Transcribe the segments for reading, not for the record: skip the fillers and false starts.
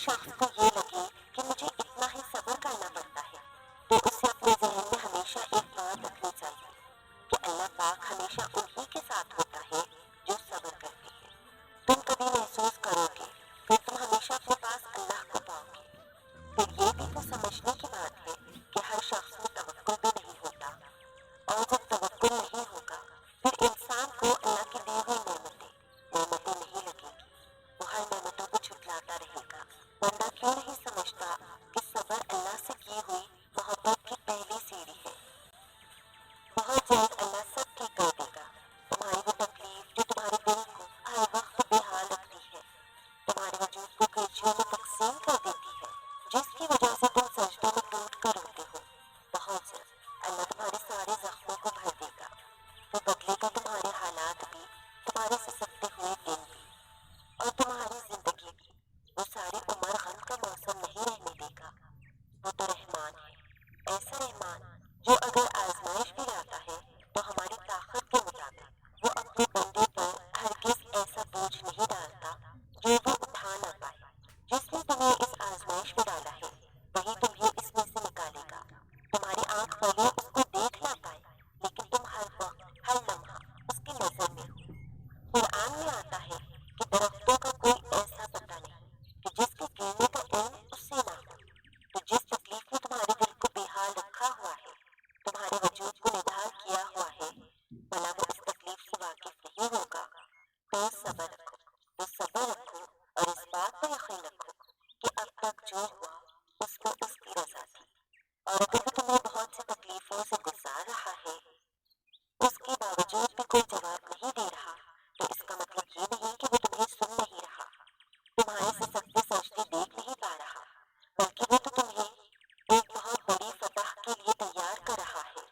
شخص کو یہ لگے کہ مجھے اتنا ہی صبر کرنا پڑتا ہے تو اسے اپنے ذہن میں ہمیشہ ایک بات رکھنی چاہیے کہ اللہ پاک ہمیشہ انہی کے ساتھ ہوتا ہے جو صبر کرتے ہیں۔ تم کبھی محسوس کرو گے، پھر تم ہمیشہ اپنے پاس اللہ کو پاؤ گے۔ پھر یہ بھی تو سمجھنے کی بات ہے کہ ہر شخص میں توکل بھی نہیں ہوتا، اور جب توکل نہیں ہوگا پھر انسان کو اللہ کی دی ہوئی نعمتیں نہیں لگیں گی، وہ ہر نعمتوں کو جھٹلاتا رہے گا۔ بندہ کیوں نہیں سمجھتا کہ صبر اللہ سے کی ہوئی محبت کی پہلی سیڑھی ہے؟ بہت جلد اللہ سب ٹھیک کر دے گا۔ تمہاری وہ تکلیف جو تمہارے دل کو ہر وقت بے حال رکھتی ہے، تمہارے وجود کو کلیچیوں میں تقسیم کر دیتی ہے، جس کی وجہ سے تم سجدوں میں ٹوٹ کر روتے ہو، بہت جلد اللہ تمہارے سارے زخموں کو بھر دے گا۔ وہ بدلے گا تمہارے حالات بھی، تمہارے سسکتے ہوئے دن بھی، اور تمہاری زندگی بھی۔ وہ ساری عمر غم کا موسم نہیں رہنے دے گا۔ وہ تو رحمان ہے، ایسا رحمان جو اگر آزمائش بھی لاتا ہے تو ہماری طاقت کے مطابق وہ اپنے بندے پر ہرگز ایسا بوجھ نہیں ڈالتا جو وہ اٹھا نہ پائے۔ جس نے تمہیں اس آزمائش میں ڈالا ہے وہی تمہیں اس میں سے نکالے گا۔ تمہاری آنکھ بھلے اس کو دیکھ نہ پائے، لیکن تم ہر وقت ہر لمحہ اس کی نظر میں ہو۔ قرآن میں آتا ہے کہ درختوں کا کوئی ایسا پتہ نہیں کہ جس کے گرنے کا علم اس سے نہ ہو۔ تو جس تکلیف نے تمہارے دل کو بے حال رکھا ہوا ہے، تمہارے وجود کو نڈھال کیا ہوا ہے، بھلا وہ اس تکلیف سے واقف نہیں ہوگا؟ تو صبر رکھو، تو صبر رکھو، اور اس بات پر یقین رکھو کہ اب تک جو ہوا اس کو اس کی رضا تھی، اور اگر وہ تمہیں بہت سی تکلیفوں سے گزار رہا ہے، اس کے باوجود بھی کوئی جواب نہیں دے رہا، تو اس کا مطلب یہ نہیں کہ وہ تمہیں سن نہیں رہا، تمہارے سسکتے سجدے دیکھ نہیں پا رہا، بلکہ وہ تو تمہیں ایک بہت بڑی فتح کے لیے تیار کر رہا ہے۔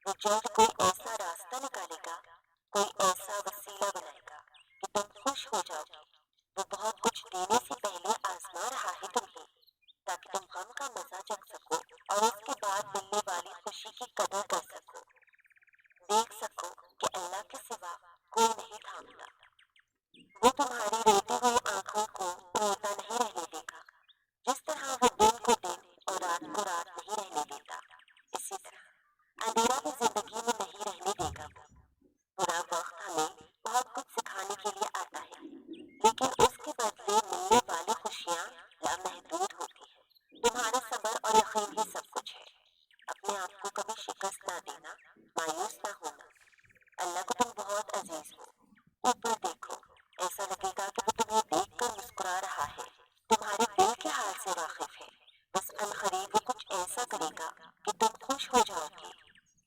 وہ جلد کوئی ایسا راستہ نکالے گا، کوئی ایسا وسیلہ بنائے گا کہ تم خوش ہو جاؤ گے۔ وہ بہت کچھ دینے سے پہلے آزما رہا ہے تمہیں، تاکہ تم غم کا مزہ چکھ سکو اور اس کے بعد ملنے والی خوشی کی قدر کر سکو۔ دیکھ سکو کہ اللہ کے سوا کوئی نہیں تھامتا۔ وہ تمہاری روتی ہوئی آنکھوں کو روتا نہیں رہنے دے گا، جس طرح وہ دن کو دن اور رات کو رات نہیں رہنے دیتا، اسی طرح اندھیرا بھی زندگی میں نہیں رہنے دے گا وہ۔ برا وقت ہمیں بہت کچھ سکھانے کے لیے آتا ہے، لیکن اس کے بدلے ملنے والی خوشیاں لامحدود ہوتی ہیں۔ تمہارا صبر اور یقین ہی سب کچھ ہے۔ اپنے آپ کو کبھی شکست نہ دینا، مایوس نہ ہونا۔ اللہ کو تم بہت عزیز ہو۔ اوپر دیکھو، ایسا لگے گا کہ وہ تمہیں دیکھ کر مسکرا رہا ہے، تمہارے دل کے حال سے واقف ہے۔ بس عنقریب وہ کچھ ایسا کرے گا کہ تم خوش ہو جاؤ گے،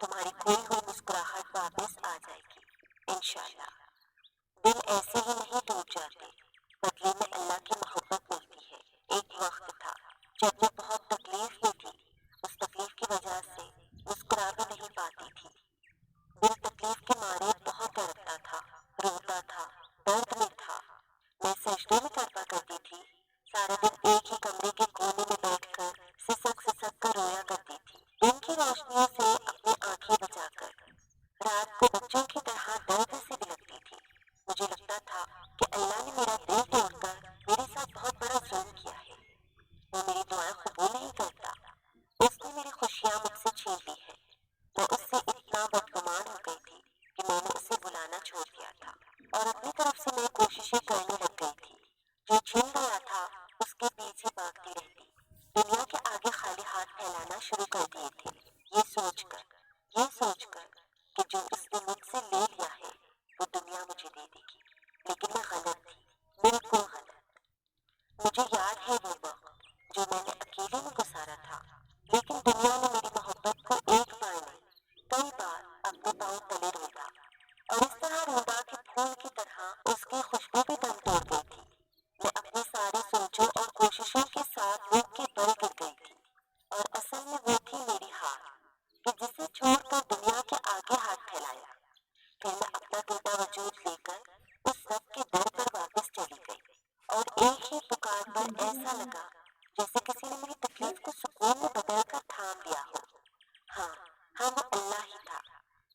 تمہاری کھوئی ہوئی مسکراہٹ واپس آ جائے گی، انشاءاللہ۔ دل ایسے ہی نہیں ٹوٹ جاتے، بدلے میں اللہ کی محبت ملتی ہے۔ ایک وقت تھا جب وہ بہت تکلیف میں تھی، اس تکلیف کی وجہ سے مسکرا بھی نہیں پاتی تھی۔ دل تکلیف کے مارے بہت تڑپتا تھا، روتا تھا، درد میں تھا۔ میں سجدے میں تڑپا کرتی تھی، سارا دن ایک ہی کمرے کے کونے میں بیٹھ کر سسک کر رویا کرتی تھی، دن کی روشنی سے اپنی آنکھیں بچا کر۔ رات کو بچوں کی طرح درد سے بلکتی تھی۔ مجھے لگتا تھا کہ اللہ نے میرا دل توڑ کر میرے ساتھ بہت بڑا ظلم کیا ہے، وہ میری دعائیں قبول نہیں کرتا، اس نے میری خوشیاں مجھ سے چھین لی ہے۔ میں اس سے اتنا بدگمان ہو گئی تھی کہ میں نے اسے بلانا چھوڑ دیا تھا، اور اپنی طرف سے میں کوششیں کرنے لگ گئی تھی۔ جو چھن گیا تھا اس کے پیچھے بھاگتی رہتی، دنیا کے آگے خالی ہاتھ پھیلانا شروع کر دیے تھے، یہ سوچ کر کہ جو اس نے مجھ سے لے لیا ہے وہ دنیا مجھے دے دے گی۔ لیکن میں غلط تھی، بالکل غلط۔ مجھے یاد ہے وہ وقت جو میں نے اکیلے میں گزارا تھا، لیکن دنیا نے میری محبت کو ایک بار نہیں، کئی بار اپنے پاؤں تلے روندا، اور اس طرح روندا کہ پھول کی طرح اس کی خوشبو بھی دم توڑ گئی تھی۔ میں اپنی ساری سوچوں اور کوششوں کے ساتھ روک کے بل گر گئی تھی، اور اصل میں وہ تھی میری ہار، کہ جسے چھوڑ کر دنیا کے آگے ہاتھ پھیلایا۔ پھر میں اپنا ٹوٹا وجود لے کر اس رب کے در پر واپس چلی گئی، اور ایک ہی پکار پر ایسا لگا جیسے کسی نے میری تکلیف کو سکون میں بدل کر تھام لیا ہو۔ ہاں ہاں، وہ اللہ ہی تھا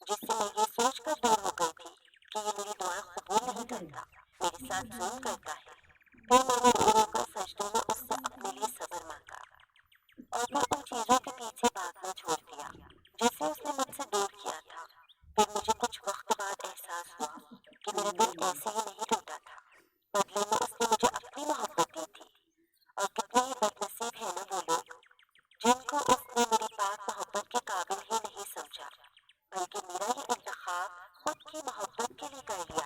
جس سے میں یہ سوچ کر دور ہو گئی تھی کہ یہ میری دعائیں قبول نہیں کرتا، میرے ساتھ ظلم کرتا ہے۔ پھر میں نے رو رو کر سجدوں میں اس سے اس نے مجھ سے دور کیا تھا، پھر مجھے کچھ وقت بعد احساس ہوا کہ میرا دل ایسے ہی نہیں ٹوٹا تھا، بدلے میں اس نے مجھے اپنی محبت دی تھی۔ اور کتنے ہی بد نصیب ہیں نا وہ لوگ جن کو اس نے میری پاک محبت کے قابل ہی نہیں سمجھا، بلکہ میرا یہ انتخاب خود کی محبت کے لیے کر لیا